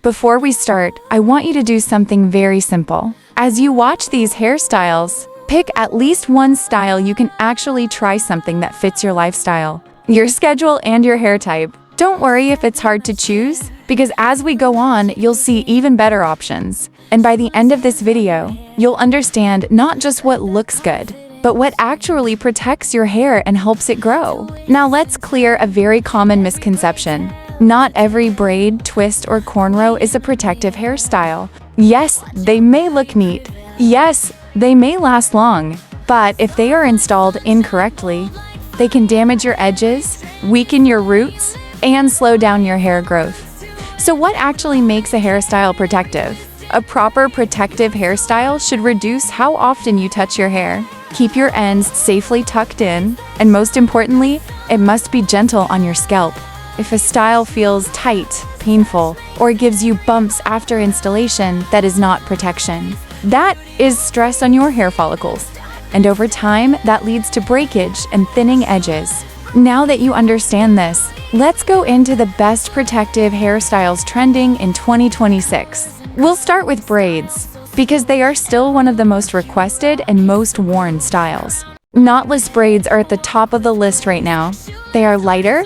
Before we start, I want you to do something very simple. As you watch these hairstyles, pick at least one style you can actually try something that fits your lifestyle, your schedule, and your hair type. Don't worry if it's hard to choose, because as we go on, you'll see even better options. And by the end of this video, you'll understand not just what looks good, but what actually protects your hair and helps it grow. Now let's clear a very common misconception. Not every braid, twist, or cornrow is a protective hairstyle. Yes, they may look neat. Yes, they may last long. But if they are installed incorrectly, they can damage your edges, weaken your roots, and slow down your hair growth. So what actually makes a hairstyle protective? A proper protective hairstyle should reduce how often you touch your hair, keep your ends safely tucked in, and most importantly, it must be gentle on your scalp. If a style feels tight, painful, or gives you bumps after installation, that is not protection. That is stress on your hair follicles. And over time, that leads to breakage and thinning edges. Now that you understand this, let's go into the best protective hairstyles trending in 2026. We'll start with braids, because they are still one of the most requested and most worn styles. Knotless braids are at the top of the list right now. They are lighter,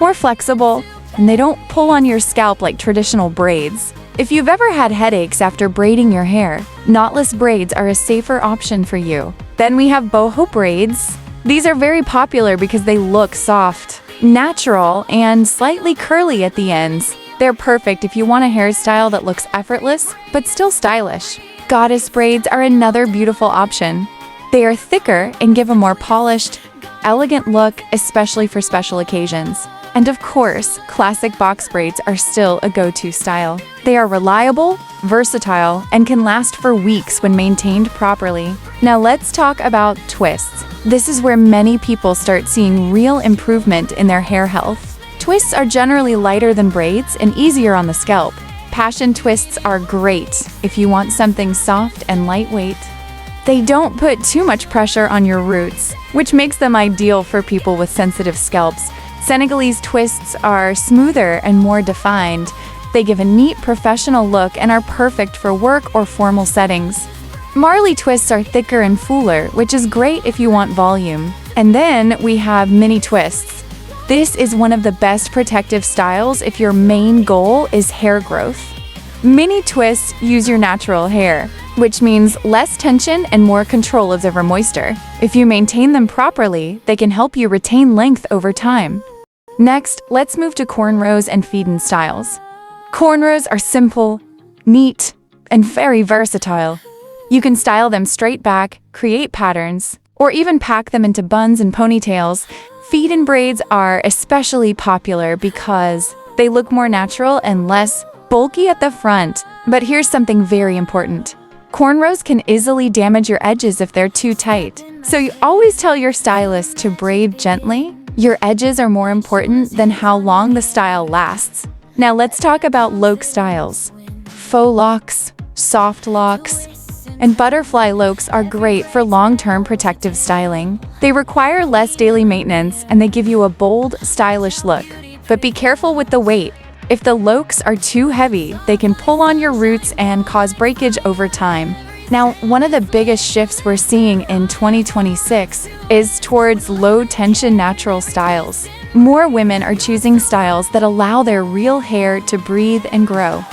more flexible, and they don't pull on your scalp like traditional braids. If you've ever had headaches after braiding your hair, knotless braids are a safer option for you. Then we have boho braids. These are very popular because they look soft, natural, and slightly curly at the ends. They're perfect if you want a hairstyle that looks effortless, but still stylish. Goddess braids are another beautiful option. They are thicker and give a more polished, elegant look, especially for special occasions. And of course, classic box braids are still a go-to style. They are reliable, versatile, and can last for weeks when maintained properly. Now let's talk about twists. This is where many people start seeing real improvement in their hair health. Twists are generally lighter than braids and easier on the scalp. Passion twists are great if you want something soft and lightweight. They don't put too much pressure on your roots, which makes them ideal for people with sensitive scalps. Senegalese twists are smoother and more defined. They give a neat professional look and are perfect for work or formal settings. Marley twists are thicker and fuller, which is great if you want volume. And then we have mini twists. This is one of the best protective styles if your main goal is hair growth. Mini twists use your natural hair, which means less tension and more control of the moisture. If you maintain them properly, they can help you retain length over time. Next, let's move to cornrows and feed-in styles. Cornrows are simple, neat, and very versatile. You can style them straight back, create patterns, or even pack them into buns and ponytails. Feed-in braids are especially popular because they look more natural and less bulky at the front. But here's something very important. Cornrows can easily damage your edges if they're too tight. So you always tell your stylist to braid gently. Your edges are more important than how long the style lasts. Now let's talk about Loc styles. Faux locks, soft locks, and butterfly locks are great for long-term protective styling. They require less daily maintenance and they give you a bold, stylish look. But be careful with the weight. If the locks are too heavy, they can pull on your roots and cause breakage over time. Now, one of the biggest shifts we're seeing in 2026 is towards low-tension natural styles. More women are choosing styles that allow their real hair to breathe and grow.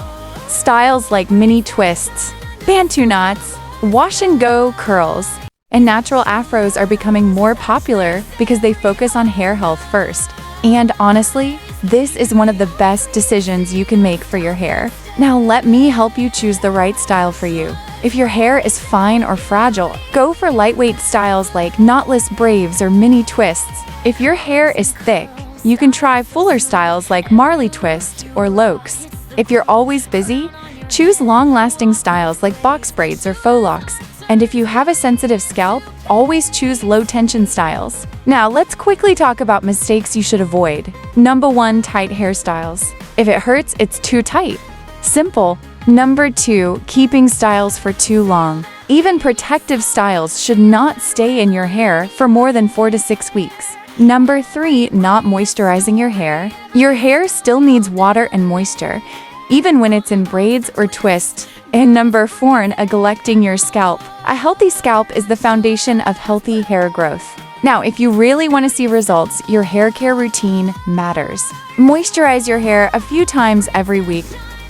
Styles like mini twists, bantu knots, wash-and-go curls, and natural afros are becoming more popular because they focus on hair health first. And honestly, this is one of the best decisions you can make for your hair. Now let me help you choose the right style for you. If your hair is fine or fragile, go for lightweight styles like knotless braids or mini twists. If your hair is thick, you can try fuller styles like Marley twist or Locs. If you're always busy, choose long-lasting styles like box braids or faux locks. And if you have a sensitive scalp, always choose low-tension styles. Now, let's quickly talk about mistakes you should avoid. Number 1, tight hairstyles. If it hurts, it's too tight. Simple. Number 2, keeping styles for too long. Even protective styles should not stay in your hair for more than 4 to 6 weeks. Number 3, not moisturizing your hair. Your hair still needs water and moisture. even when it's in braids or twists. And number 4, neglecting your scalp. A healthy scalp is the foundation of healthy hair growth. Now, if you really want to see results, your hair care routine matters. Moisturize your hair a few times every week.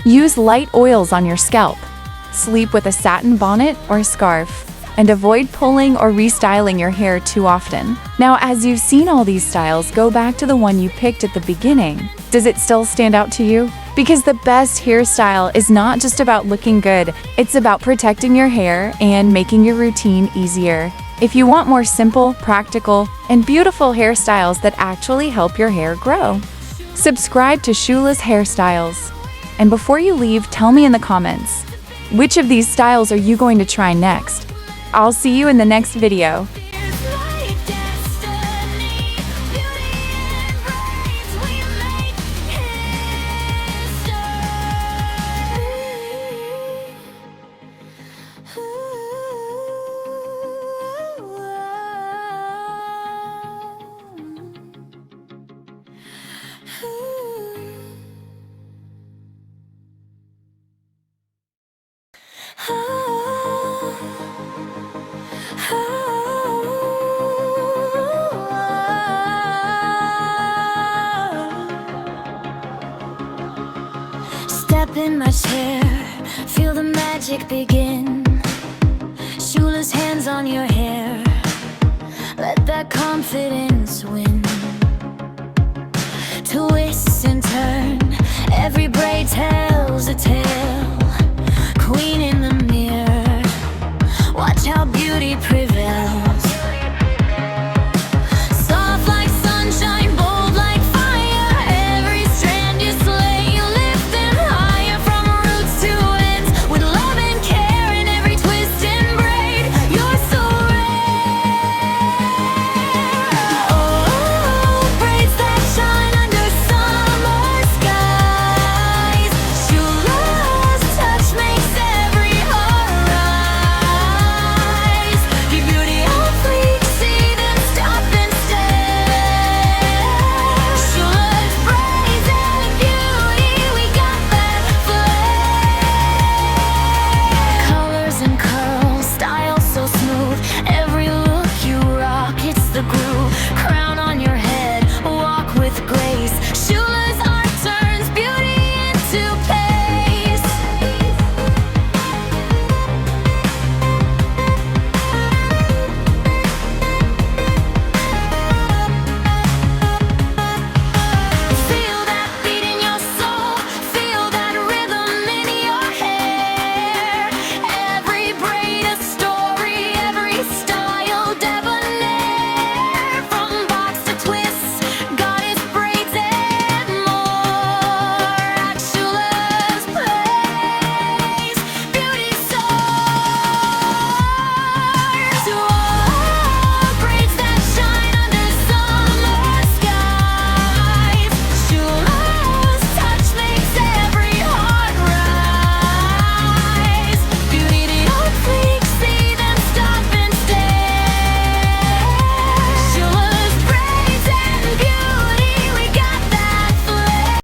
Use light oils on your scalp. Sleep with a satin bonnet or scarf. And avoid pulling or restyling your hair too often. Now, as you've seen all these styles, go back to the one you picked at the beginning. Does it still stand out to you? Because the best hairstyle is not just about looking good, it's about protecting your hair and making your routine easier. If you want more simple, practical, and beautiful hairstyles that actually help your hair grow, subscribe to Shoeless Hairstyles. And before you leave, tell me in the comments, which of these styles are you going to try next? I'll see you in the next video. Step in my chair, feel the magic begin. Shoeless hands on your hair, let that confidence win. Twist and turn, every braid tells a